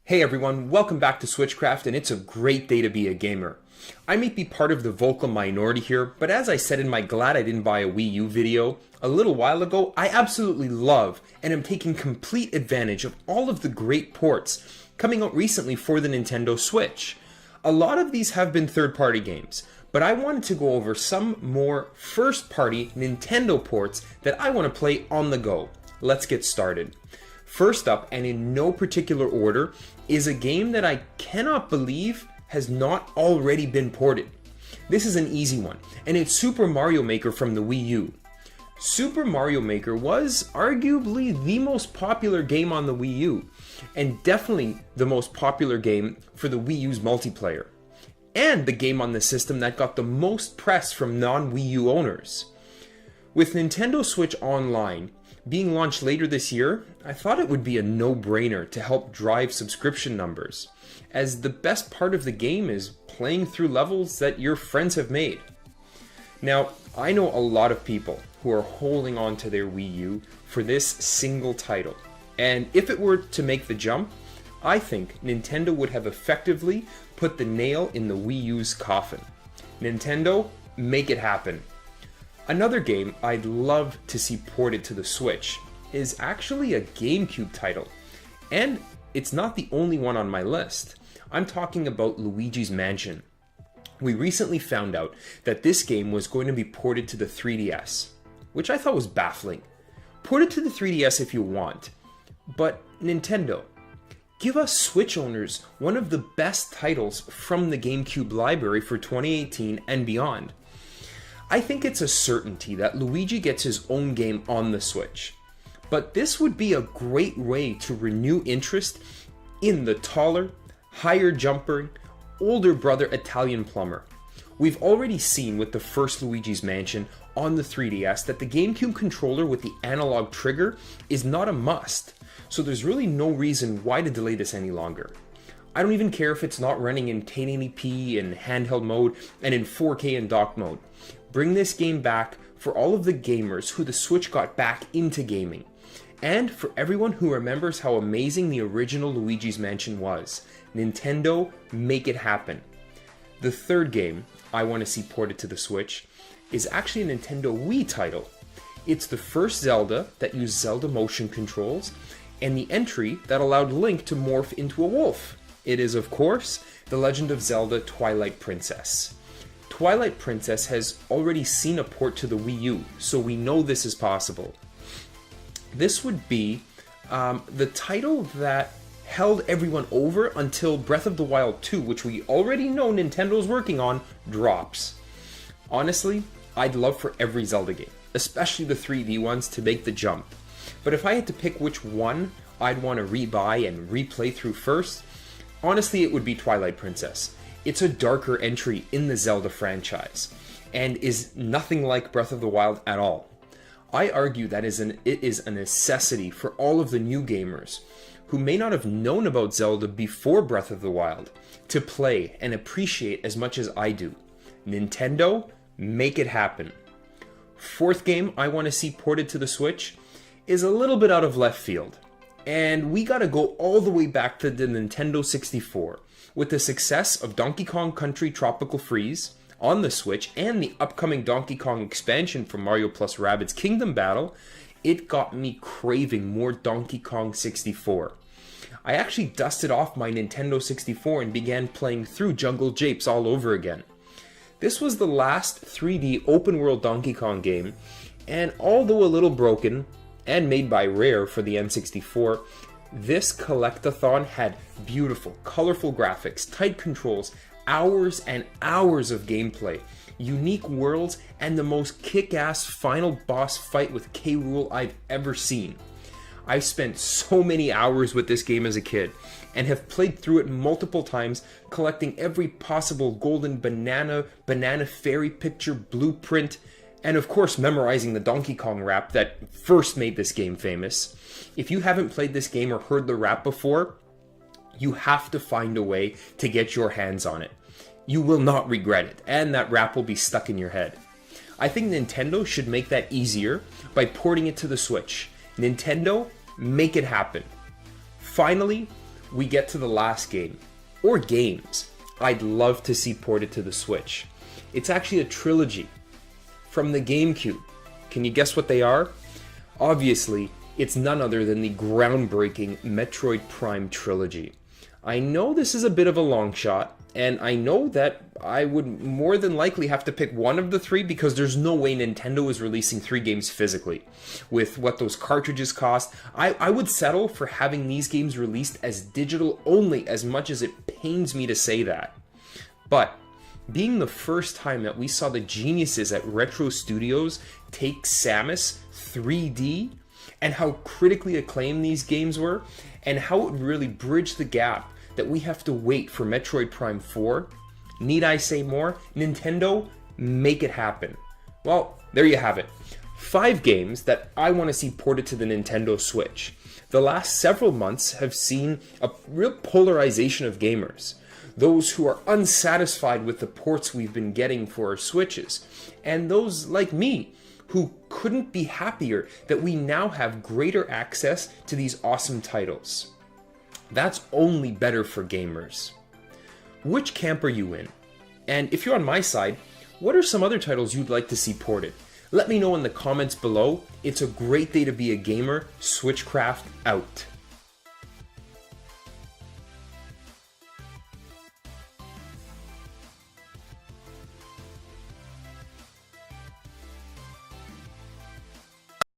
Hey everyone, welcome back to Switchcraft, and it's a great day to be a gamer. I may be part of the vocal minority here, but as I said in my Glad I Didn't Buy a Wii U video a little while ago, I absolutely love and am taking complete advantage of all of the great ports coming out recently for the Nintendo Switch. A lot of these have been third-party games, but I wanted to go over some more first-party Nintendo ports that I want to play on the go. Let's get started. First up, and in no particular order, is a game that I cannot believe has not already been ported. This is an easy one, and it's Super Mario Maker from the Wii U. Super Mario Maker was arguably the most popular game on the Wii U, and definitely the most popular game for the Wii U's multiplayer, and the game on the system that got the most press from non-Wii U owners. With Nintendo Switch Online being launched later this year, I thought it would be a no-brainer to help drive subscription numbers, as the best part of the game is playing through levels that your friends have made. Now, I know a lot of people who are holding on to their Wii U for this single title, and if it were to make the jump, I think Nintendo would have effectively put the nail in the Wii U's coffin. Nintendo, make it happen. Another game I'd love to see ported to the Switch is actually a GameCube title, and it's not the only one on my list. I'm talking about Luigis Mansion. We recently found out that this game was going to be ported to the 3DS, which I thought was baffling. Port it to the 3DS if you want, but Nintendo, give us Switch owners one of the best titles from the GameCube library for 2018 and beyond. I think it's a certainty that Luigi gets his own game on the Switch, but this would be a great way to renew interest in the taller, higher jumping, older brother Italian plumber. We've already seen with the first Luigi's Mansion on the 3DS that the GameCube controller with the analog trigger is not a must, so there's really no reason why to delay this any longer. I don't even care if it's not running in 1080p in handheld mode and in 4K in dock mode. Bring this game back for all of the gamers who the Switch got back into gaming, and for everyone who remembers how amazing the original Luigi's Mansion was. Nintendo, make it happen. The third game I want to see ported to the Switch is actually a Nintendo Wii title. It's the first Zelda that used Zelda motion controls, and the entry that allowed Link to morph into a wolf. It is, of course, The Legend of Zelda Twilight Princess. Twilight Princess has already seen a port to the Wii U, so we know this is possible. This would be the title that held everyone over until Breath of the Wild 2, which we already know Nintendo's working on, drops. Honestly, I'd love for every Zelda game, especially the 3D ones, to make the jump. But if I had to pick which one I'd want to rebuy and replay through first, honestly it would be Twilight Princess. It's a darker entry in the Zelda franchise, and is nothing like Breath of the Wild at all. I argue that it is a necessity for all of the new gamers who may not have known about Zelda before Breath of the Wild to play and appreciate as much as I do. Nintendo, make it happen. Fourth game I want to see ported to the Switch is a little bit out of left field, and we gotta go all the way back to the Nintendo 64. With the success of Donkey Kong Country Tropical Freeze on the Switch and the upcoming Donkey Kong expansion from Mario plus Rabbids Kingdom Battle, it got me craving more Donkey Kong 64. I actually dusted off my Nintendo 64 and began playing through Jungle Japes all over again. This was the last 3D open world Donkey Kong game, and although a little broken and made by Rare for the N64, this collectathon had beautiful, colorful graphics, tight controls, hours and hours of gameplay, unique worlds, and the most kick-ass final boss fight with K. Rool I've ever seen. I spent so many hours with this game as a kid, and have played through it multiple times, collecting every possible golden banana fairy picture blueprint, and of course memorizing the Donkey Kong rap that first made this game famous. If you haven't played this game or heard the rap before, you have to find a way to get your hands on it. You will not regret it, and that rap will be stuck in your head. I think Nintendo should make that easier by porting it to the Switch. Nintendo, make it happen. Finally, we get to the last game, or games, I'd love to see ported to the Switch. It's actually a trilogy from the GameCube. Can you guess what they are? Obviously, it's none other than the groundbreaking Metroid Prime trilogy. I know this is a bit of a long shot, and I know that I would more than likely have to pick one of the three because there's no way Nintendo is releasing 3 games physically. With what those cartridges cost, I would settle for having these games released as digital only, as much as it pains me to say that. But being the first time that we saw the geniuses at Retro Studios take Samus 3D, and how critically acclaimed these games were, and how it would really bridge the gap that we have to wait for Metroid Prime 4, need I say more? Nintendo, make it happen. Well, there you have it. 5 games that I want to see ported to the Nintendo Switch. The last several months have seen a real polarization of gamers. Those who are unsatisfied with the ports we've been getting for our Switches, and those like me, who couldn't be happier that we now have greater access to these awesome titles. That's only better for gamers. Which camp are you in? And if you're on my side, what are some other titles you'd like to see ported? Let me know in the comments below. It's a great day to be a gamer. Switchcraft out.